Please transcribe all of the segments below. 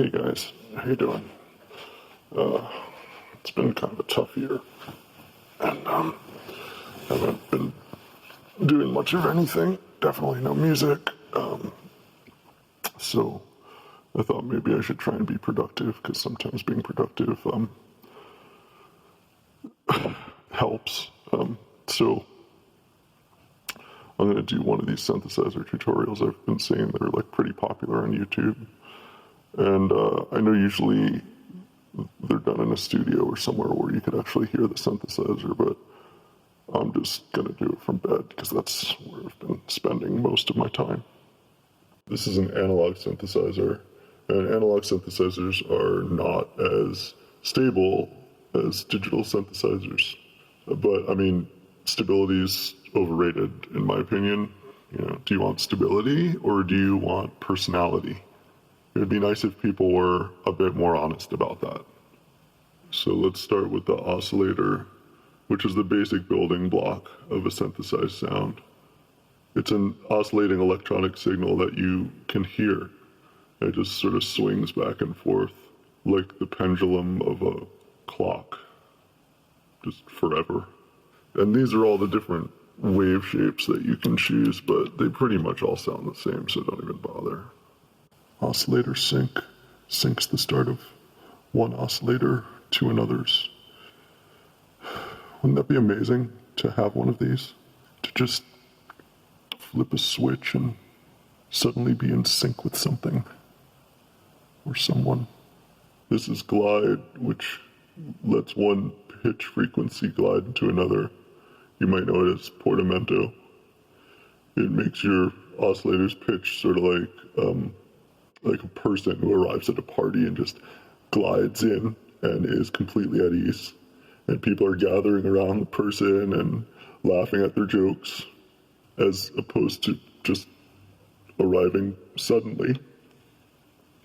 Hey guys, how you doing? It's been kind of a tough year, and haven't been doing much of anything. Definitely no music. So I thought maybe I should try and be productive, because sometimes being productive helps. So I'm going to do one of these synthesizer tutorials. I've been seeing they're like pretty popular on YouTube, and I know usually they're done in a studio or somewhere where you could actually hear the synthesizer, but I'm just going to do it from bed because that's where I've been spending most of my time. This is an analog synthesizer, and analog synthesizers are not as stable as digital synthesizers. But I mean, stability is overrated in my opinion. You know, do you want stability or do you want personality? It would be nice if people were a bit more honest about that. So let's start with the oscillator, which is the basic building block of a synthesized sound. It's an oscillating electronic signal that you can hear. It just sort of swings back and forth like the pendulum of a clock, just forever. And these are all the different wave shapes that you can choose, but they pretty much all sound the same, so don't even bother. Oscillator sync syncs the start of one oscillator to another's. Wouldn't that be amazing to have one of these? To just flip a switch and suddenly be in sync with something or someone. This is glide, which lets one pitch frequency glide into another. You might know it as Portamento. It makes your oscillator's pitch sort of like a person who arrives at a party and just glides in and is completely at ease. And people are gathering around the person and laughing at their jokes, as opposed to just arriving suddenly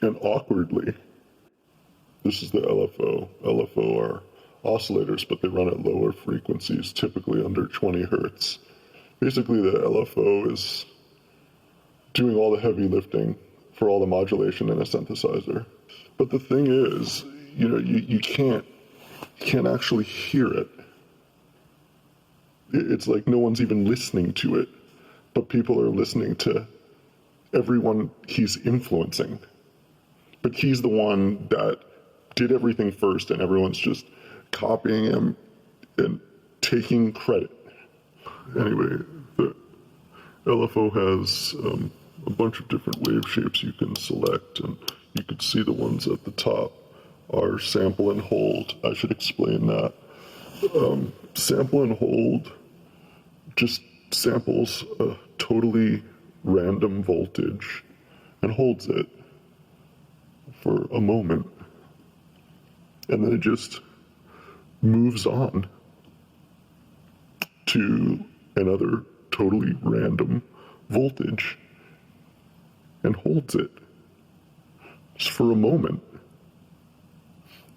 and awkwardly. This is the LFO. LFO are oscillators, but they run at lower frequencies, typically under 20 hertz. Basically, the LFO is doing all the heavy lifting for all the modulation in a synthesizer. But the thing is, you know, you can't actually hear it. It's like no one's even listening to it, but people are listening to everyone he's influencing. But he's the one that did everything first, and everyone's just copying him and taking credit. Anyway, the LFO has a bunch of different wave shapes you can select, and you can see the ones at the top are sample and hold. I should explain that. Sample and hold just samples a totally random voltage and holds it for a moment, and then it just moves on to another totally random voltage and holds it just for a moment.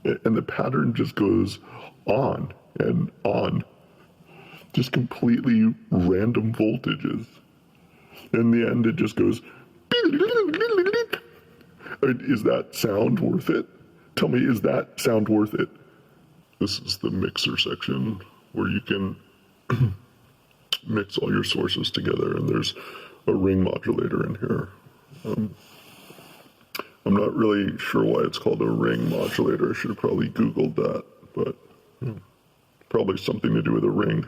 And the pattern just goes on and on, just completely random voltages. In the end, it just goes, is that sound worth it? Tell me, is that sound worth it? This is the mixer section where you can mix all your sources together, and there's a ring modulator in here. I'm not really sure why it's called a ring modulator. I should have probably Googled that, but probably something to do with a ring.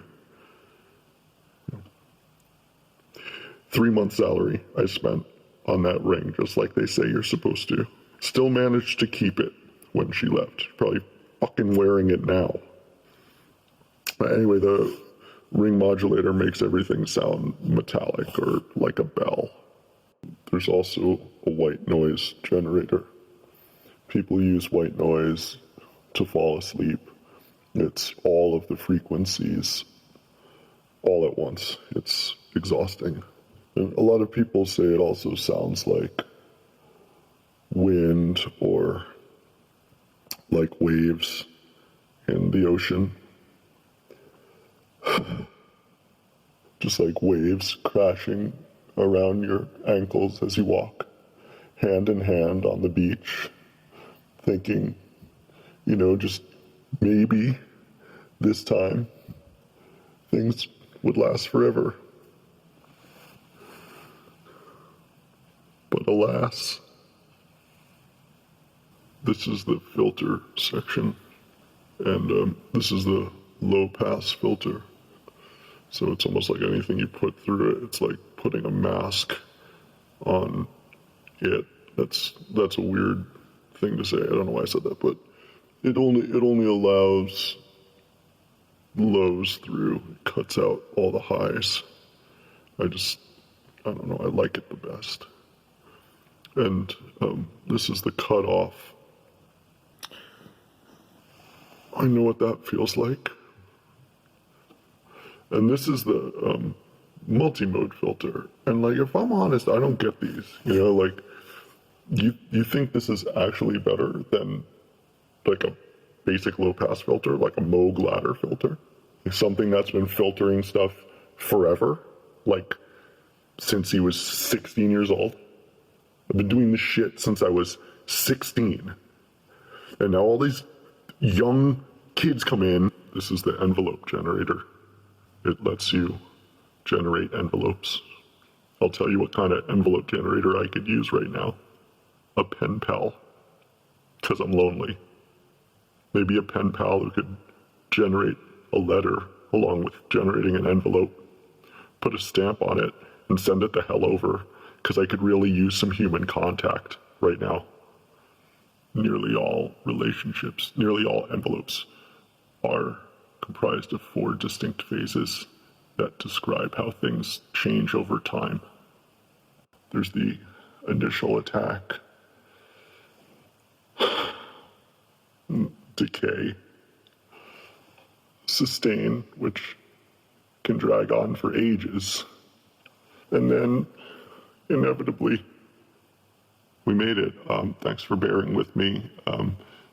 3 months salary I spent on that ring, just like they say you're supposed to. Still managed to keep it when she left. Probably fucking wearing it now. But anyway, the ring modulator makes everything sound metallic or like a bell. There's also a white noise generator. People use white noise to fall asleep. It's all of the frequencies all at once. It's exhausting. And a lot of people say it also sounds like wind or like waves in the ocean. Just like waves crashing around your ankles as you walk hand in hand on the beach. thinking, just maybe this time things would last forever. But alas, this is the filter section, and this is the low pass filter. So it's almost like anything you put through it, it's like putting a mask on it. That's a weird thing to say. I don't know why I said that, but it only allows lows through. It cuts out all the highs. I don't know, I like it the best. And this is the cutoff. I know what that feels like. And this is the multi-mode filter. And like, if I'm honest, I don't get these. Like, you think this is actually better than like a basic low-pass filter, like a Moog ladder filter? Something that's been filtering stuff forever, like since he was 16 years old. I've been doing this shit since I was 16. And now all these young kids come in. This is the envelope generator. It lets you generate envelopes. I'll tell you what kind of envelope generator I could use right now. A pen pal, because I'm lonely. Maybe a pen pal who could generate a letter along with generating an envelope, put a stamp on it, and send it the hell over, because I could really use some human contact right now. Nearly all relationships, nearly all envelopes are comprised of 4 distinct phases that describe how things change over time. There's the initial attack, decay, sustain, which can drag on for ages, and then inevitably we made it. Thanks for bearing with me.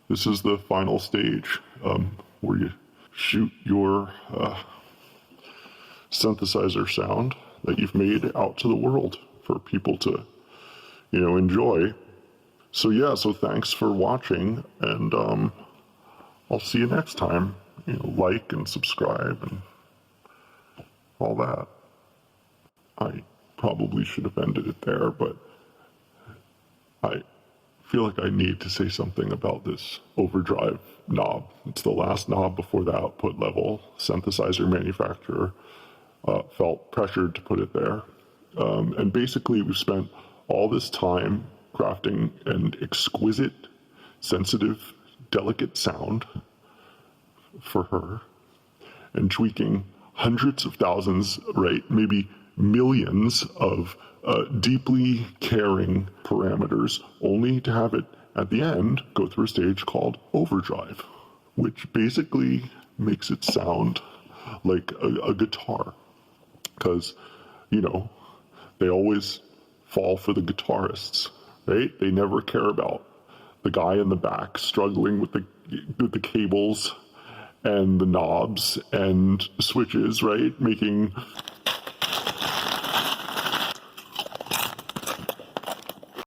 This is the final stage where you shoot your synthesizer sound that you've made out to the world for people to, enjoy. So thanks for watching, and I'll see you next time. Like and subscribe and all that. I probably should have ended it there, but I feel like I need to say something about this overdrive knob. It's the last knob before the output level. Synthesizer manufacturer felt pressured to put it there. And basically we've spent all this time crafting an exquisite, sensitive, delicate sound for her and tweaking hundreds of thousands, right, maybe millions of deeply caring parameters, only to have it at the end go through a stage called overdrive, which basically makes it sound like a guitar. Because, they always fall for the guitarists, right? They never care about the guy in the back struggling with the cables and the knobs and switches, right? Making